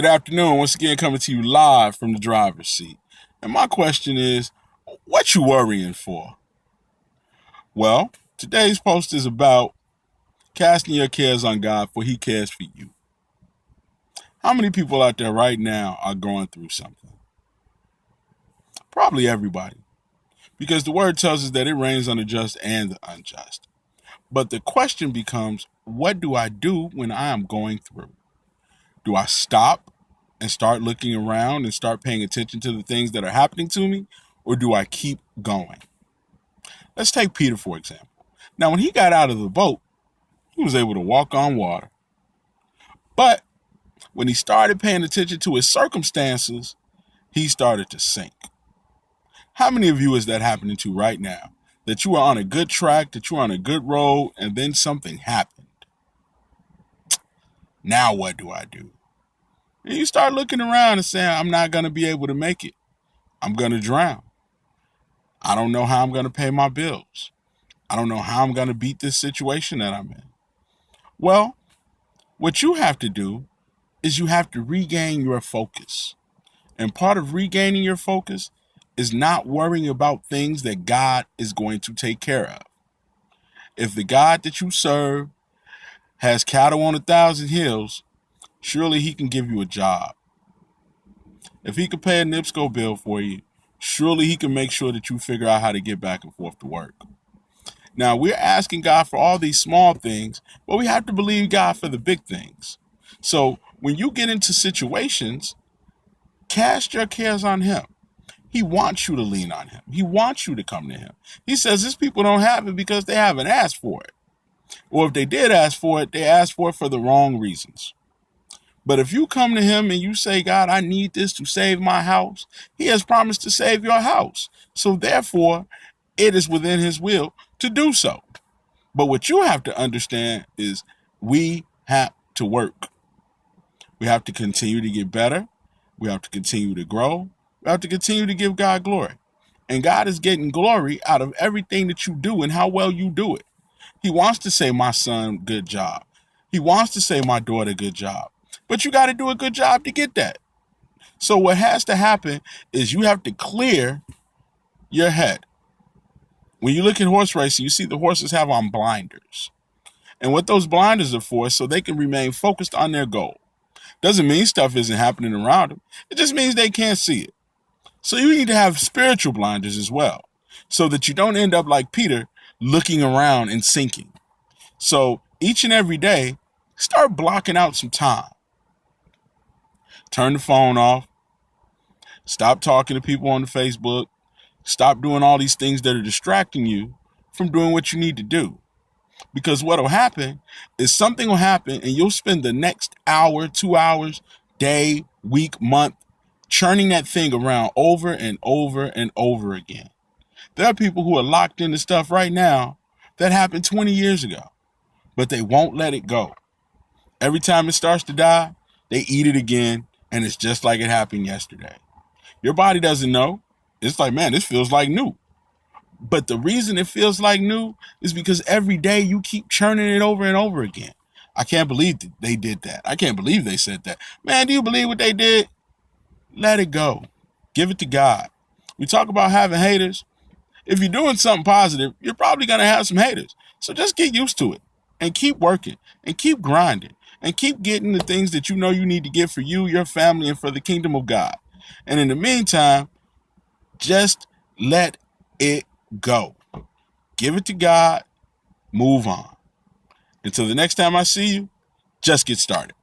Good afternoon. Once again, coming to you live from the driver's seat. And my question is, what you worrying for? Well, today's post is about casting your cares on God, for he cares for you. How many people out there right now are going through something? Probably everybody. Because the word tells us that it rains on the just and the unjust. But the question becomes, what do I do when I am going through? Do I stop and start looking around and start paying attention to the things that are happening to me? Or do I keep going? Let's take Peter, for example. Now, when he got out of the boat, he was able to walk on water. But when he started paying attention to his circumstances, he started to sink. How many of you is that happening to right now? That you are on a good track, that you are on a good road, and then something happened. Now what do I do? And you start looking around and saying, I'm not going to be able to make it. I'm going to drown. I don't know how I'm going to pay my bills. I don't know how I'm going to beat this situation that I'm in. Well, what you have to do is you have to regain your focus. And part of regaining your focus is not worrying about things that God is going to take care of. If the God that you serve has cattle on 1,000 hills, surely he can give you a job. If he can pay a NIPSCO bill for you, surely he can make sure that you figure out how to get back and forth to work. Now, we're asking God for all these small things, but we have to believe God for the big things. So when you get into situations, cast your cares on him. He wants you to lean on him. He wants you to come to him. He says these people don't have it because they haven't asked for it. Or if they did ask for it, they asked for it for the wrong reasons. But if you come to him and you say, God, I need this to save my house, he has promised to save your house. So therefore, it is within his will to do so. But what you have to understand is we have to work. We have to continue to get better. We have to continue to grow. We have to continue to give God glory. And God is getting glory out of everything that you do and how well you do it. He wants to say, my son, good job. He wants to say, my daughter, good job. But you got to do a good job to get that. So what has to happen is you have to clear your head. When you look at horse racing, you see the horses have on blinders. And what those blinders are for is so they can remain focused on their goal. Doesn't mean stuff isn't happening around them. It just means they can't see it. So you need to have spiritual blinders as well, so that you don't end up like Peter looking around and sinking. So each and every day, start blocking out some time. Turn the phone off. Stop talking to people on the Facebook. Stop doing all these things that are distracting you from doing what you need to do. Because what will happen is something will happen and you'll spend the next hour, 2 hours, day, week, month, churning that thing around over and over and over again. There are people who are locked into stuff right now that happened 20 years ago, but they won't let it go. Every time it starts to die, they eat it again, and it's just like it happened yesterday. Your body doesn't know. It's like, man, this feels like new. But the reason it feels like new is because every day you keep churning it over and over again. I can't believe they did that. I can't believe they said that. Man, do you believe what they did? Let it go. Give it to God. We talk about having haters. If you're doing something positive, you're probably going to have some haters. So just get used to it and keep working and keep grinding and keep getting the things that you know you need to get for you, your family, and for the kingdom of God. And in the meantime, just let it go. Give it to God. Move on. Until the next time I see you, just get started.